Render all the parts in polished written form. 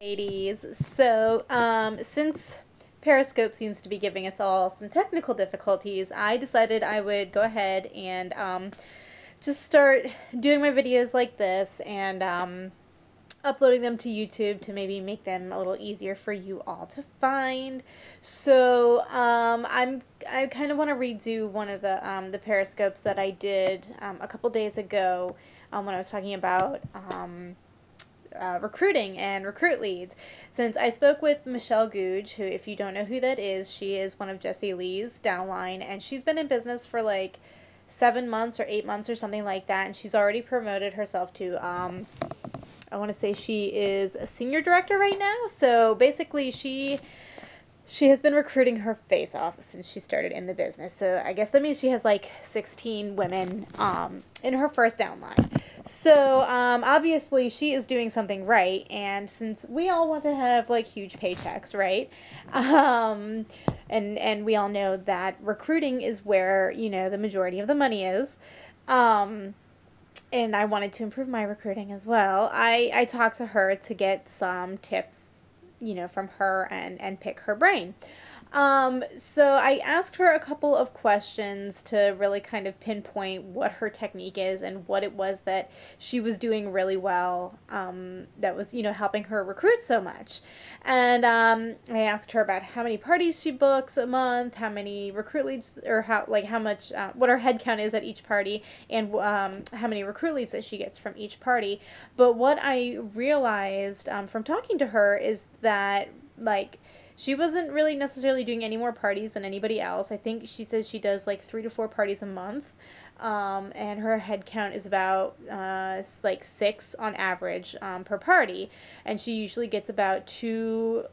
Ladies, so since Periscope seems to be giving us all some technical difficulties, I decided I would go ahead and just start doing my videos like this and uploading them to YouTube to maybe make them a little easier for you all to find. So I kind of want to redo one of the Periscopes that I did a couple days ago when I was talking about recruiting and recruit leads. Since I spoke with Michelle Googe, who, if you don't know who that is, she is one of Jessie Lee's downline, and she's been in business for like 7 months or 8 months or something like that, and she's already promoted herself to, I want to say she is a senior director right now. So basically, she has been recruiting her face off since she started in the business. So I guess that means she has like 16 women in her first downline. So obviously she is doing something right, and since we all want to have like huge paychecks, right? And we all know that recruiting is where, you know, the majority of the money is. And I wanted to improve my recruiting as well. I talked to her to get some tips, you know, from her and pick her brain. So I asked her a couple of questions to really kind of pinpoint what her technique is and what it was that she was doing really well, that was, you know, helping her recruit so much. And I asked her about how many parties she books a month, how many recruit leads, or how much, what her head count is at each party, and how many recruit leads that she gets from each party. But what I realized from talking to her is that, like, she wasn't really necessarily doing any more parties than anybody else. I think she says she does like 3 to 4 parties a month. And her head count is about like 6 on average per party. And she usually gets about two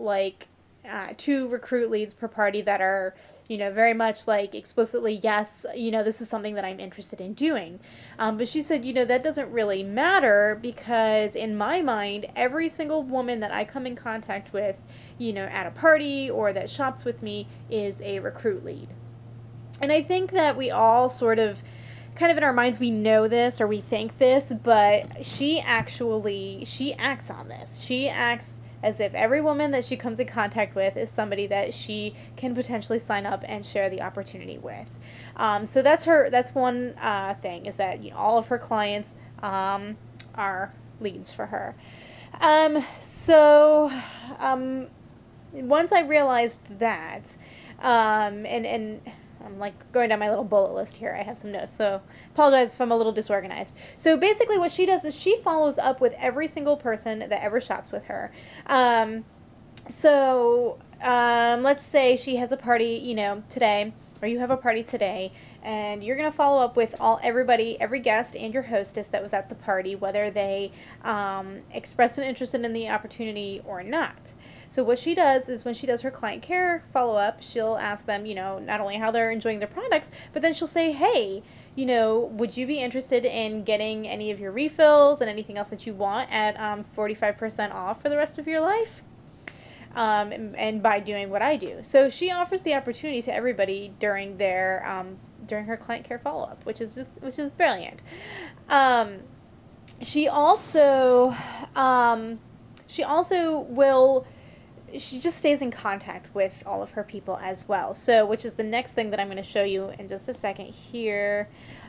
recruit leads per party that are, you know, very much like explicitly, yes, you know, this is something that I'm interested in doing. But she said, you know, that doesn't really matter because in my mind, every single woman that I come in contact with, you know, at a party or that shops with me is a recruit lead. And I think that we all sort of kind of in our minds we know this or we think this, but she acts on this. She acts as if every woman that she comes in contact with is somebody that she can potentially sign up and share the opportunity with. So that's one thing, is that, you know, all of her clients are leads for her. So once I realized that, and I'm like going down my little bullet list here. I have some notes, so apologize if I'm a little disorganized. So basically what she does is she follows up with every single person that ever shops with her. Let's say she has a party, you know, today, or you have a party today, and you're going to follow up with every guest and your hostess that was at the party, whether they expressed an interest in the opportunity or not. So what she does is when she does her client care follow-up, she'll ask them, you know, not only how they're enjoying their products, but then she'll say, hey, you know, would you be interested in getting any of your refills and anything else that you want at 45% off for the rest of your life? And by doing what I do. So she offers the opportunity to everybody during during her client care follow-up, which is brilliant. She also she just stays in contact with all of her people as well. So, which is the next thing that I'm going to show you in just a second here.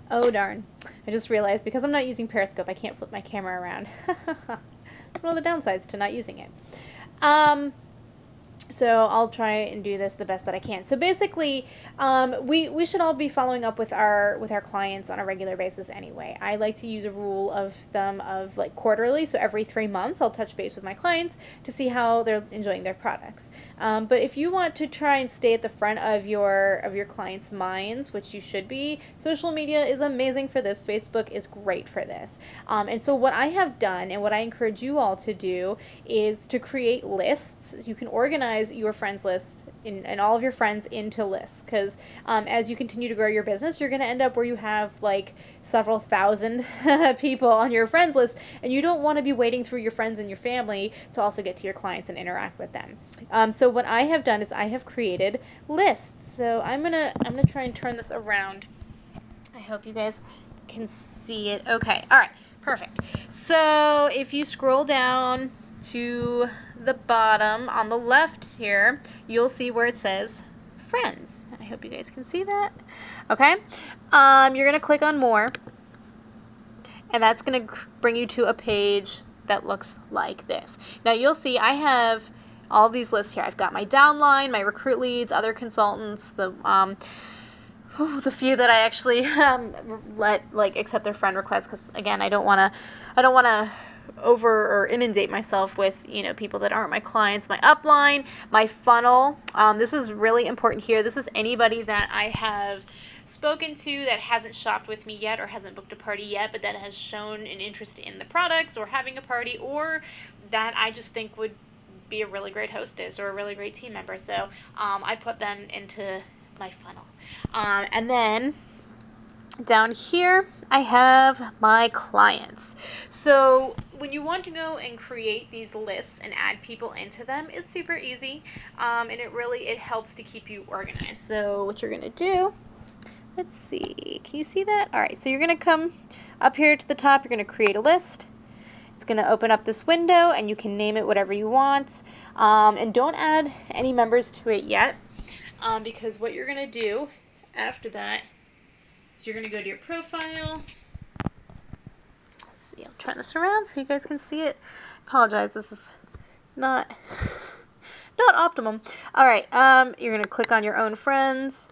Oh, darn. I just realized because I'm not using Periscope, I can't flip my camera around. One of the downsides to not using it. So I'll try and do this the best that I can. So basically, we should all be following up with our clients on a regular basis anyway. I like to use a rule of thumb of like quarterly, so every 3 months I'll touch base with my clients to see how they're enjoying their products. But if you want to try and stay at the front of your clients' minds, which you should be, social media is amazing for this. Facebook is great for this. And so what I have done and what I encourage you all to do is to create lists. You can organize your friends list and all of your friends into lists, because as you continue to grow your business, you're going to end up where you have like several thousand people on your friends list, and you don't want to be waiting through your friends and your family to also get to your clients and interact with them. So what I have done is I have created lists. So I'm gonna try and turn this around. I hope you guys can see it. Okay, all right, perfect. So if you scroll down to the bottom on the left here, you'll see where it says friends. I hope you guys can see that. Okay. You're going to click on more, and that's going to bring you to a page that looks like this. Now you'll see I have all these lists here. I've got my downline, my recruit leads, other consultants, the few that I actually let accept their friend requests, because again, I don't want to over or inundate myself with people that aren't my clients. My upline, my funnel. This is really important here. This is anybody that I have spoken to that hasn't shopped with me yet or hasn't booked a party yet, but that has shown an interest in the products or having a party, or that I just think would be a really great hostess or a really great team member. So I put them into my funnel. And then down here I have my clients. So when you want to go and create these lists and add people into them, it's super easy, and it helps to keep you organized. So what you're gonna do, let's see, can you see that? All right, so you're gonna come up here to the top, you're gonna create a list. It's gonna open up this window and you can name it whatever you want, and don't add any members to it yet, because what you're gonna do after that is you're gonna go to your profile. Let's see, I'll turn this around so you guys can see it. Apologize, this is not optimum. All right, you're gonna click on your own friends,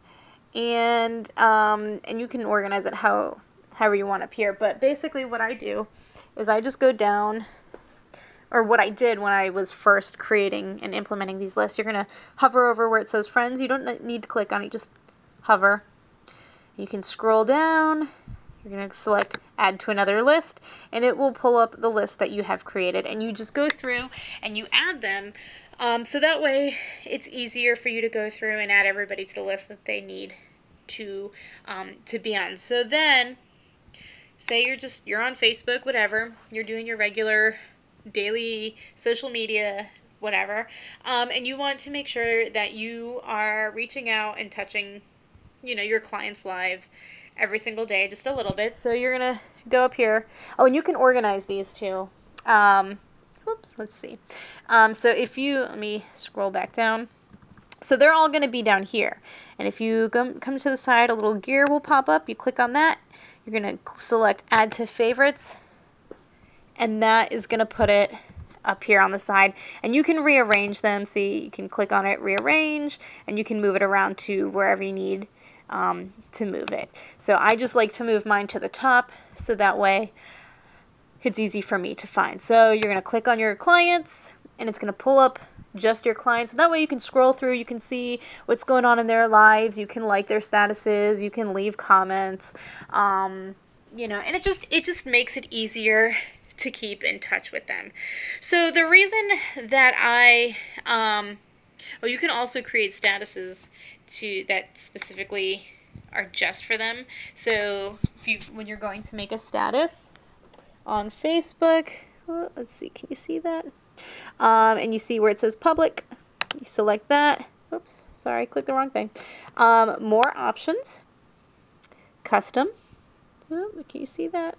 and you can organize it however you want up here. But basically, what I do is I just go down, or what I did when I was first creating and implementing these lists. You're gonna hover over where it says friends. You don't need to click on it, just hover. You can scroll down. You're going to select add to another list, and it will pull up the list that you have created, and you just go through and you add them, so that way it's easier for you to go through and add everybody to the list that they need to be on. So then say you're on Facebook, whatever, you're doing your regular daily social media, whatever, and you want to make sure that you are reaching out and touching your clients' lives every single day, just a little bit. So you're going to go up here. Oh, and you can organize these too. Whoops, let's see. So if let me scroll back down. So they're all going to be down here. And if you come to the side, a little gear will pop up. You click on that. You're going to select add to favorites. And that is going to put it up here on the side, and you can rearrange them. See, you can click on it, rearrange, and you can move it around to wherever you need to move it. So I just like to move mine to the top, so that way it's easy for me to find. So you're going to click on your clients, and it's going to pull up just your clients. And that way you can scroll through, you can see what's going on in their lives, you can like their statuses, you can leave comments, and it just makes it easier to keep in touch with them. So the reason that you can also create statuses that specifically are just for them. So when you're going to make a status on Facebook, let's see, can you see that? And you see where it says public, you select that. Oops, sorry, I clicked the wrong thing. More options, custom. Oh, can you see that?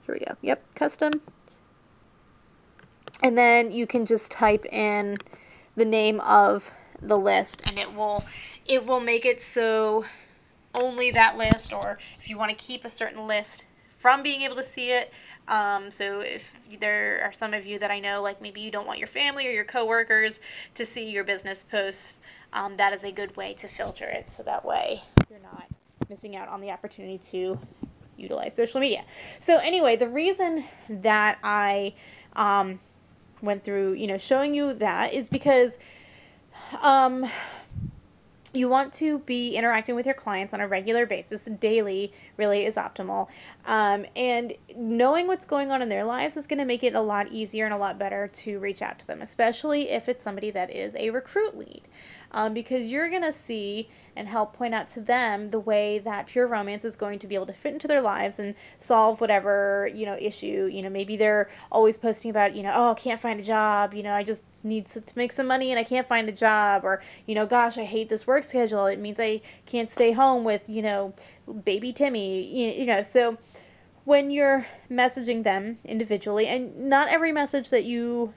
Here we go. Yep, custom. And then you can just type in the name of the list, and it will make it so only that list, or if you want to keep a certain list from being able to see it. So if there are some of you that I know, like maybe you don't want your family or your coworkers to see your business posts, that is a good way to filter it, so that way you're not missing out on the opportunity to utilize social media. So anyway, the reason that I went through, showing you that is because you want to be interacting with your clients on a regular basis. Daily really is optimal. And knowing what's going on in their lives is going to make it a lot easier and a lot better to reach out to them, especially if it's somebody that is a recruit lead. Because you're going to see and help point out to them the way that Pure Romance is going to be able to fit into their lives and solve whatever, issue. Maybe they're always posting about, oh, I can't find a job, I just need to make some money and I can't find a job, or, gosh, I hate this work schedule. It means I can't stay home with, baby Timmy, so when you're messaging them individually, and not every message that you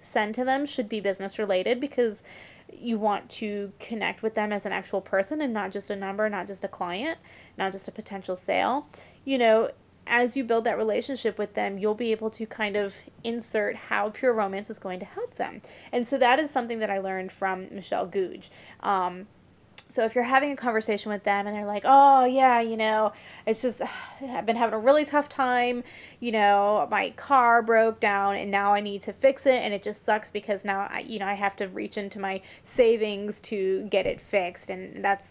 send to them should be business related, because you want to connect with them as an actual person and not just a number, not just a client, not just a potential sale. You know, as you build that relationship with them, you'll be able to kind of insert how Pure Romance is going to help them. And so that is something that I learned from Michelle Gouge. So if you're having a conversation with them and they're like, oh, yeah, you know, it's just, I've been having a really tough time, you know, my car broke down and now I need to fix it, and it just sucks because now, I have to reach into my savings to get it fixed, and that's,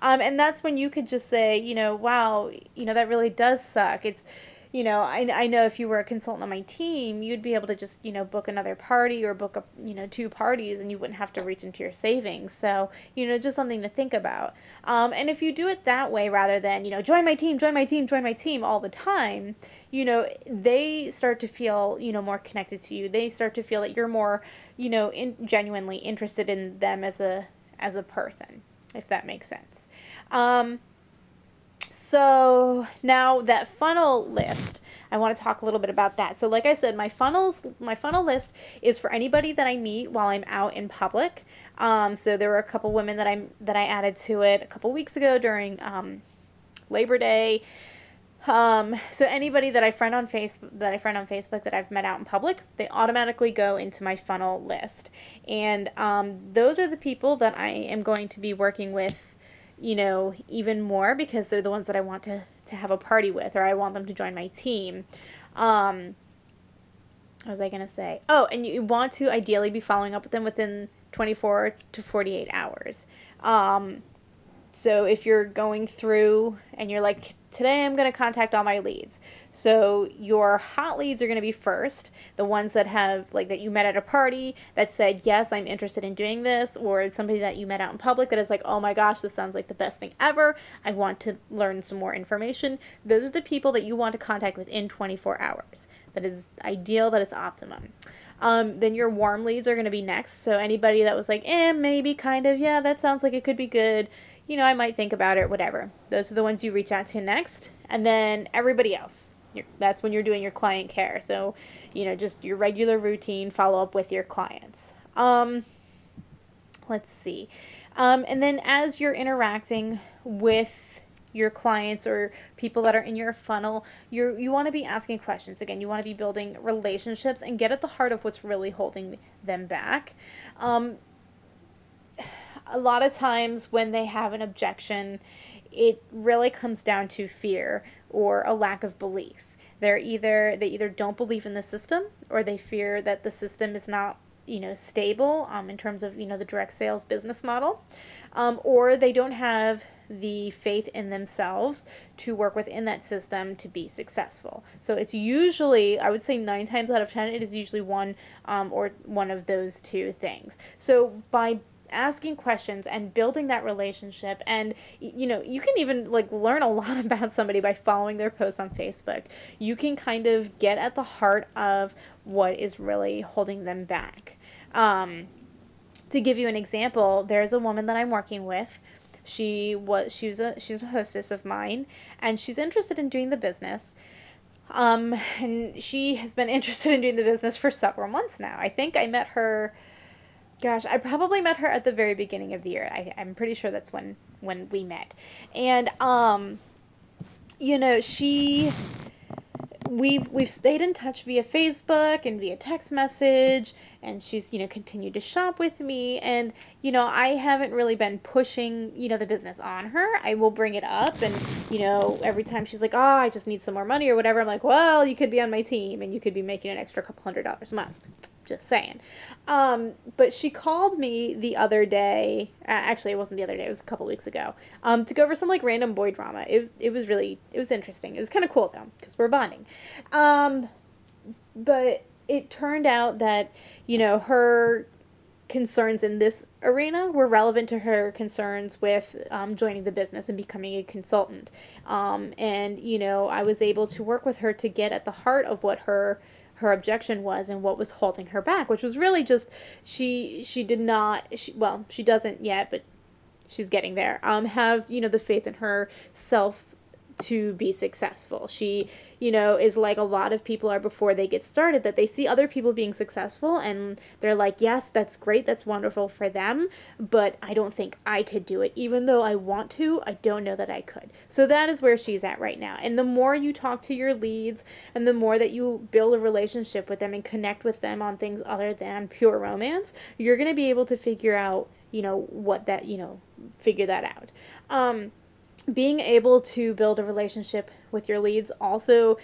and that's when you could just say, wow, that really does suck. It's, I know if you were a consultant on my team, you'd be able to just, book another party or book two parties, and you wouldn't have to reach into your savings. So, just something to think about. And if you do it that way, rather than, join my team, join my team, join my team all the time, they start to feel, more connected to you. They start to feel that you're more, genuinely interested in them as a person, if that makes sense. So now that funnel list, I want to talk a little bit about that. So like I said, my funnel list is for anybody that I meet while I'm out in public. So there were a couple women that I added to it a couple weeks ago during Labor Day. So anybody that I friend on Facebook that I've met out in public, they automatically go into my funnel list. And those are the people that I am going to be working with, even more, because they're the ones that I want to have a party with, or I want them to join my team. What was I going to say? Oh, and you want to ideally be following up with them within 24 to 48 hours. So if you're going through and you're like, today I'm going to contact all my leads. So your hot leads are going to be first, the ones that have, like, that you met at a party that said, yes, I'm interested in doing this, or somebody that you met out in public that is like, oh my gosh, this sounds like the best thing ever, I want to learn some more information. Those are the people that you want to contact within 24 hours. That is ideal, that is optimum. Then your warm leads are going to be next. So anybody that was like, maybe, kind of, yeah, that sounds like it could be good, I might think about it, whatever. Those are the ones you reach out to next. And then everybody else. That's when you're doing your client care. So, just your regular routine follow-up with your clients. Let's see. And then as you're interacting with your clients or people that are in your funnel, you want to be asking questions. Again, you want to be building relationships and get at the heart of what's really holding them back. A lot of times when they have an objection, it really comes down to fear or a lack of belief. They either don't believe in the system, or they fear that the system is not, stable in terms of, the direct sales business model, or they don't have the faith in themselves to work within that system to be successful. So it's usually, I would say 9 times out of 10, it is usually one or one of those two things. So by asking questions and building that relationship, and you can even learn a lot about somebody by following their posts on Facebook. You can kind of get at the heart of what is really holding them back. To give you an example, there's a woman that I'm working with. She's a hostess of mine, and she's interested in doing the business. And she has been interested in doing the business for several months now. I think I met her, I probably met her at the very beginning of the year. I'm pretty sure that's when we met. And, we've stayed in touch via Facebook and via text message, and she's, continued to shop with me. And, I haven't really been pushing, the business on her. I will bring it up, and, every time she's like, oh, I just need some more money or whatever, I'm like, well, you could be on my team and you could be making an extra couple $100 a month. Just saying. But she called me the other day. Actually, it wasn't the other day. It was a couple weeks ago. To go over some random boy drama. It was interesting. It was kind of cool though, because we're bonding. But it turned out that her concerns in this arena were relevant to her concerns with joining the business and becoming a consultant. And I was able to work with her to get at the heart of what her objection was and what was holding her back, which was really just she doesn't yet, but she's getting there, have the faith in herself to be successful. She, is like a lot of people are before they get started, that they see other people being successful and they're like, yes, that's great, that's wonderful for them, but I don't think I could do it. Even though I want to, I don't know that I could. So that is where she's at right now. And the more you talk to your leads and the more that you build a relationship with them and connect with them on things other than pure romance, you're going to be able to figure out, what that, figure that out. Being able to build a relationship with your leads also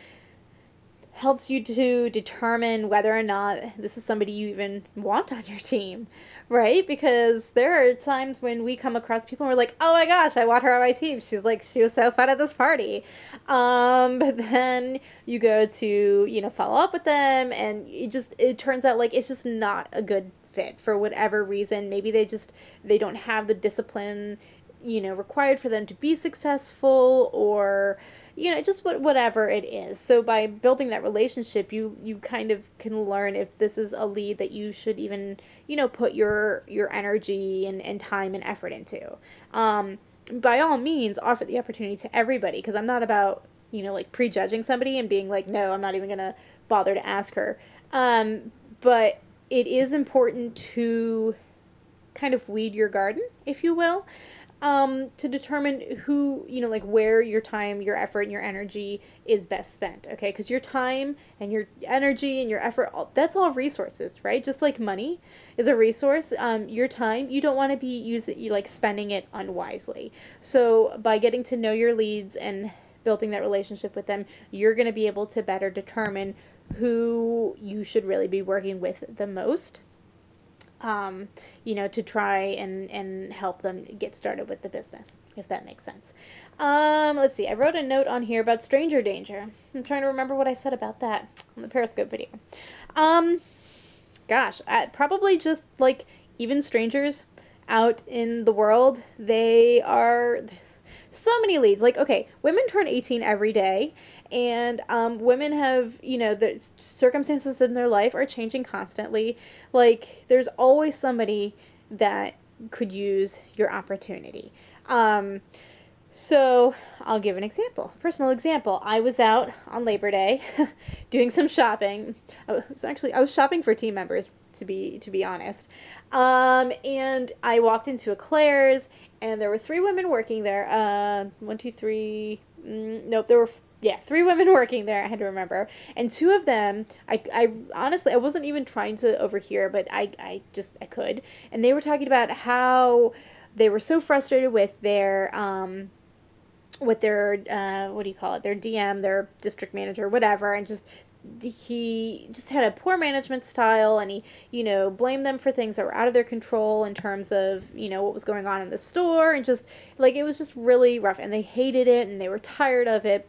helps you to determine whether or not this is somebody you even want on your team, right? Because there are times when we come across people and we're like, oh my gosh, I want her on my team. She was so fun at this party. But then you go to, follow up with them and it turns out like it's just not a good fit for whatever reason. Maybe they don't have the discipline required for them to be successful, or just whatever it is. So by building that relationship, you kind of can learn if this is a lead that you should even put your energy and time and effort into. By all means, offer the opportunity to everybody, because I'm not about like prejudging somebody and being like, no, I'm not even gonna bother to ask her. But it is important to kind of weed your garden, if you will, to determine who, like where your time, your effort, and your energy is best spent, okay? Because your time and your energy and your effort, that's all resources, right? Just like money is a resource, your time, you don't want to be spending it unwisely. So by getting to know your leads and building that relationship with them, you're going to be able to better determine who you should really be working with the most. To try and help them get started with the business, if that makes sense. Let's see. I wrote a note on here about stranger danger. I'm trying to remember what I said about that on the Periscope video. Gosh, probably just like even strangers out in the world, they are so many leads. Like, okay, women turn 18 every day, and women have, the circumstances in their life are changing constantly. Like, there's always somebody that could use your opportunity. So I'll give an example, a personal example. I was out on Labor Day doing some shopping. I was shopping for team members, to be honest. And I walked into a Claire's, and there were 3 women working there. 1, 2, 3. Nope, there were 3 women working there. I had to remember, and 2 of them, I honestly, I wasn't even trying to overhear, but I could, and they were talking about how they were so frustrated with their what do you call it, their DM, their district manager, whatever, and he just had a poor management style, and he blamed them for things that were out of their control in terms of what was going on in the store, and just like it was just really rough, and they hated it and they were tired of it.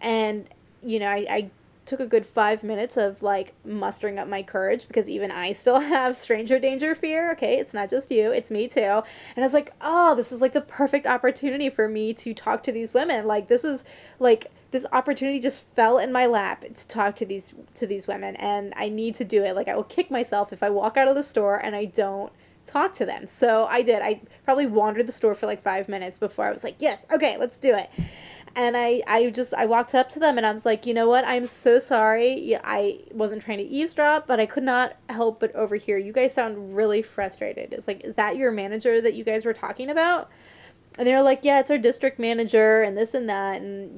And I took a good 5 minutes of like mustering up my courage, because even I still have stranger danger fear. Okay, it's not just you, it's me too. And I was like, oh, this is like the perfect opportunity for me to talk to these women. Like, this is like, this opportunity just fell in my lap to talk to these women, and I need to do it. Like, I will kick myself if I walk out of the store and I don't talk to them. So I did. I probably wandered the store for like 5 minutes before I was like, yes, okay, let's do it. And I walked up to them and I was like, you know what? I'm so sorry. I wasn't trying to eavesdrop, but I could not help but overhear. You guys sound really frustrated. It's like, is that your manager that you guys were talking about? And they're like, yeah, it's our district manager and this and that. And,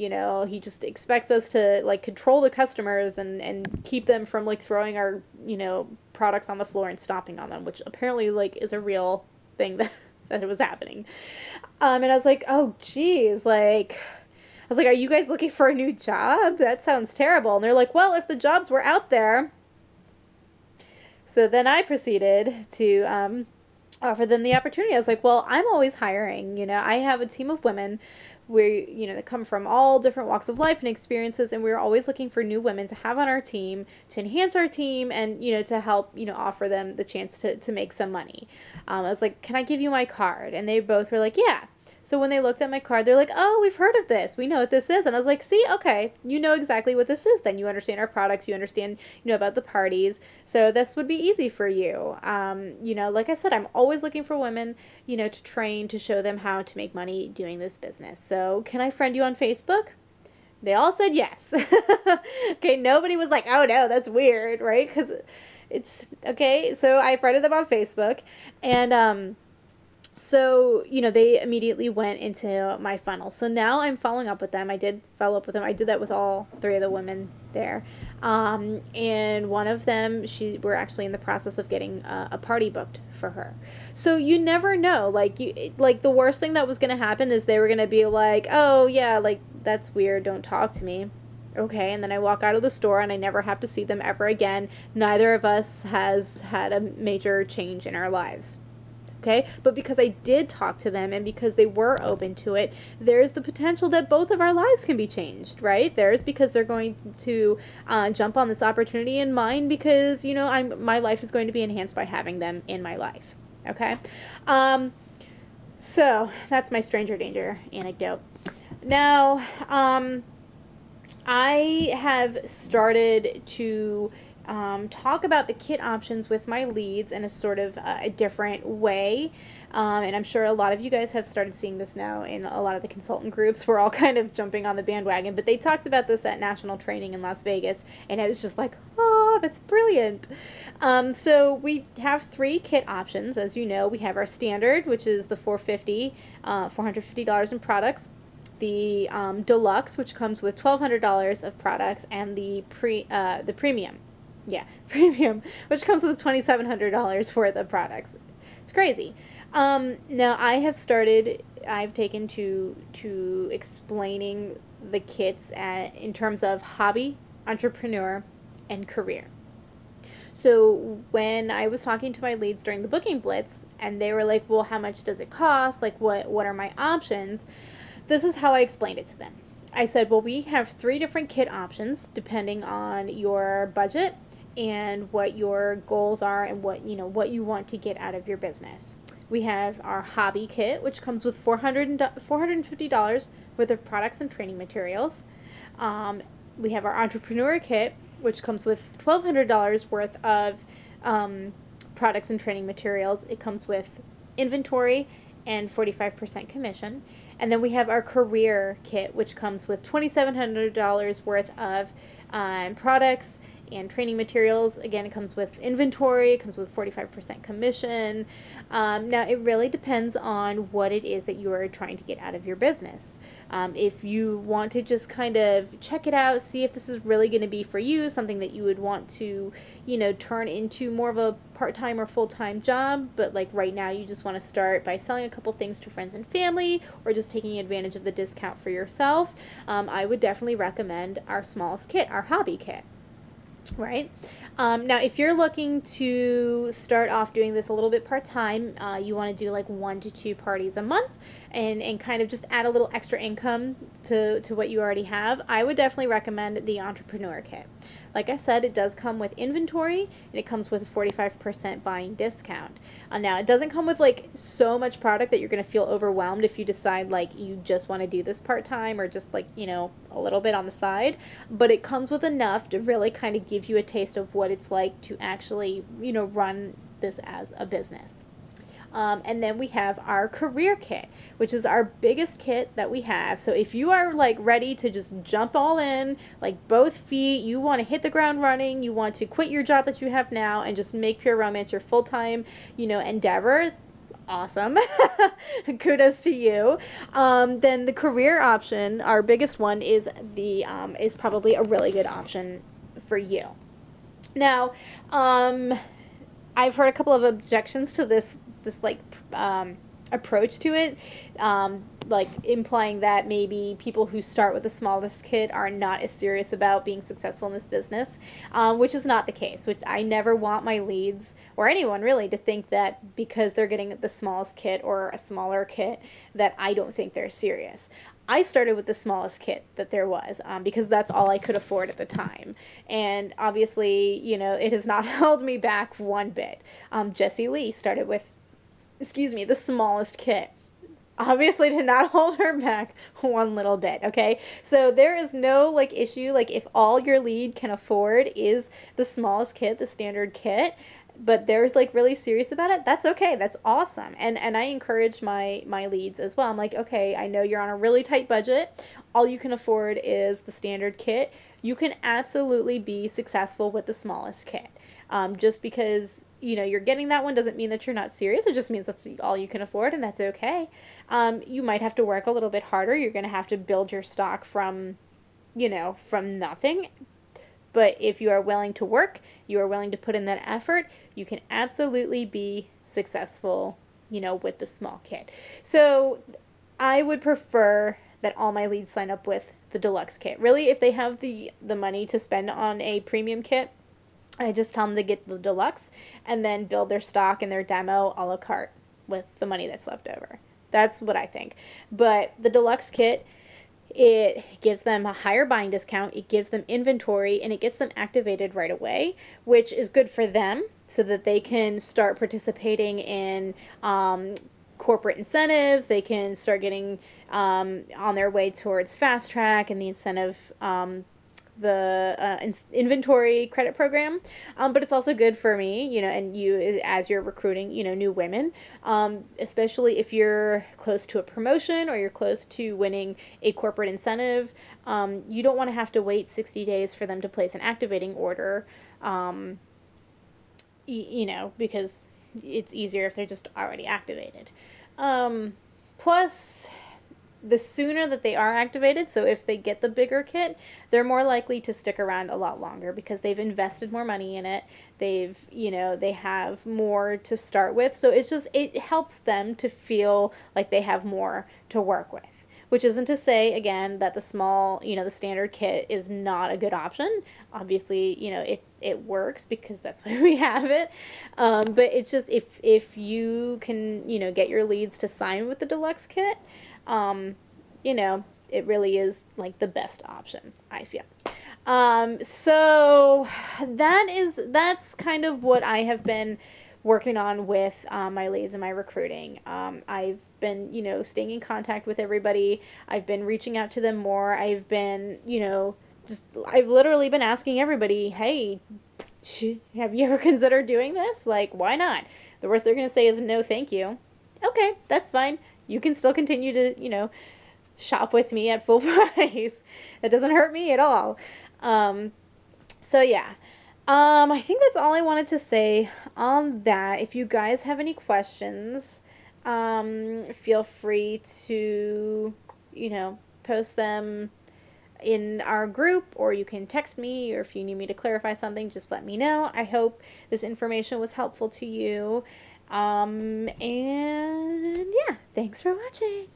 he just expects us to like control the customers and keep them from like throwing our, products on the floor and stomping on them, which apparently like is a real thing that it was happening. And I was like, oh, geez, like, I was like, are you guys looking for a new job? That sounds terrible. And they're like, well, if the jobs were out there. So then I proceeded to offer them the opportunity. I was like, well, I'm always hiring. I have a team of women where, that come from all different walks of life and experiences. And we're always looking for new women to have on our team, to enhance our team, and, to help, offer them the chance to make some money. I was like, can I give you my card? And they both were like, yeah. So when they looked at my card, they're like, oh, we've heard of this. We know what this is. And I was like, see, okay, you know exactly what this is then. You understand our products. You understand, about the parties. So this would be easy for you. Like I said, I'm always looking for women, to train, to show them how to make money doing this business. So can I friend you on Facebook? They all said yes. Okay, nobody was like, oh no, that's weird, right? Because it's okay. So I friended them on Facebook, and so, they immediately went into my funnel. So now I'm following up with them. I did follow up with them. I did that with all three of the women there. And one of them, we're actually in the process of getting a party booked for her. So you never know. Like the worst thing that was going to happen is they were going to be like, oh yeah, like that's weird. Don't talk to me. Okay, and then I walk out of the store and I never have to see them ever again. Neither of us has had a major change in our lives. Okay, but because I did talk to them and because they were open to it, there's the potential that both of our lives can be changed, right? There's because they're going to jump on this opportunity, in mine because my life is going to be enhanced by having them in my life. Okay, so that's my stranger danger anecdote. Now, I have started to talk about the kit options with my leads in a sort of a different way. And I'm sure a lot of you guys have started seeing this now in a lot of the consultant groups. We're all kind of jumping on the bandwagon, but they talked about this at National Training in Las Vegas, and I was just like, oh, that's brilliant. So we have 3 kit options. As you know, we have our standard, which is the $450 in products. The deluxe, which comes with $1,200 of products, and the premium. Yeah, premium, which comes with $2,700 worth of products. It's crazy. Now I've taken to explaining the kits in terms of hobby, entrepreneur, and career. So when I was talking to my leads during the booking blitz, and they were like, well, how much does it cost? Like, what are my options? This is how I explained it to them. I said, well, we have 3 different kit options depending on your budget and what your goals are and what you want to get out of your business. We have our hobby kit, which comes with $450 worth of products and training materials. We have our entrepreneur kit, which comes with $1,200 worth of products and training materials. It comes with inventory and 45% commission. And then we have our career kit, which comes with $2,700 worth of products and training materials. Again, it comes with inventory, it comes with 45% commission. Now, it really depends on what it is that you are trying to get out of your business. If you want to just kind of check it out, see if this is really going to be for you, something that you would want to, turn into more of a part-time or full-time job, but like right now you just want to start by selling a couple things to friends and family or just taking advantage of the discount for yourself, I would definitely recommend our smallest kit, our hobby kit. Right? Now, if you're looking to start off doing this a little bit part-time, you want to do like 1 to 2 parties a month and kind of just add a little extra income to what you already have, I would definitely recommend the entrepreneur kit. Like I said, it does come with inventory, and it comes with a 45% buying discount. Now, it doesn't come with like so much product that you're going to feel overwhelmed if you decide like you just want to do this part-time or just like, a little bit on the side, but it comes with enough to really kind of give you a taste of what it's like to actually, run this as a business. And then we have our career kit, which is our biggest kit that we have. So if you are like ready to just jump all in, like both feet, you want to hit the ground running, you want to quit your job that you have now and just make Pure Romance your full-time, endeavor, awesome. Kudos to you. Then the career option, our biggest one, is probably a really good option for you. Now, I've heard a couple of objections to this approach to it, like implying that maybe people who start with the smallest kit are not as serious about being successful in this business, which is not the case. Which I never want my leads or anyone really to think that because they're getting the smallest kit or a smaller kit that I don't think they're serious. I started with the smallest kit that there was because that's all I could afford at the time. And obviously, it has not held me back one bit. Jessie Lee started with, the smallest kit. Obviously did not hold her back one little bit, okay? So there is no issue, if all your lead can afford is the smallest kit, the standard kit, but they're like really serious about it, that's okay. That's awesome. And I encourage my leads as well. I'm like, okay, I know you're on a really tight budget. All you can afford is the standard kit. You can absolutely be successful with the smallest kit. Just because you're getting that one doesn't mean that you're not serious. It just means that's all you can afford, and that's okay. You might have to work a little bit harder. You're going to have to build your stock from nothing. But if you are willing to work, you are willing to put in that effort, you can absolutely be successful, with the small kit. So I would prefer that all my leads sign up with the deluxe kit. Really, if they have the money to spend on a premium kit, I just tell them to get the deluxe and then build their stock and their demo a la carte with the money that's left over. That's what I think. But the deluxe kit, it gives them a higher buying discount, it gives them inventory, and it gets them activated right away, which is good for them so that they can start participating in corporate incentives. They can start getting on their way towards Fast Track and the incentive, the inventory credit program. But it's also good for me, and you as you're recruiting, new women, especially if you're close to a promotion or you're close to winning a corporate incentive. You don't want to have to wait 60 days for them to place an activating order, because it's easier if they're just already activated. Plus, the sooner that they are activated, so if they get the bigger kit, they're more likely to stick around a lot longer because they've invested more money in it. They have more to start with. So it helps them to feel like they have more to work with. Which isn't to say, again, that the small, the standard kit is not a good option. Obviously, it works because that's why we have it. But it's just if you can, get your leads to sign with the deluxe kit, it really is like the best option, I feel. So that's kind of what I have been working on with my leads and my recruiting. I've been, staying in contact with everybody. I've been reaching out to them more. I've been, I've literally been asking everybody, hey, have you ever considered doing this? Like, why not? The worst they're going to say is no, thank you. Okay, that's fine. You can still continue to, shop with me at full price. That doesn't hurt me at all. So yeah. I think that's all I wanted to say on that. If you guys have any questions, feel free to, post them in our group, or you can text me, or if you need me to clarify something, just let me know. I hope this information was helpful to you. And yeah, thanks for watching.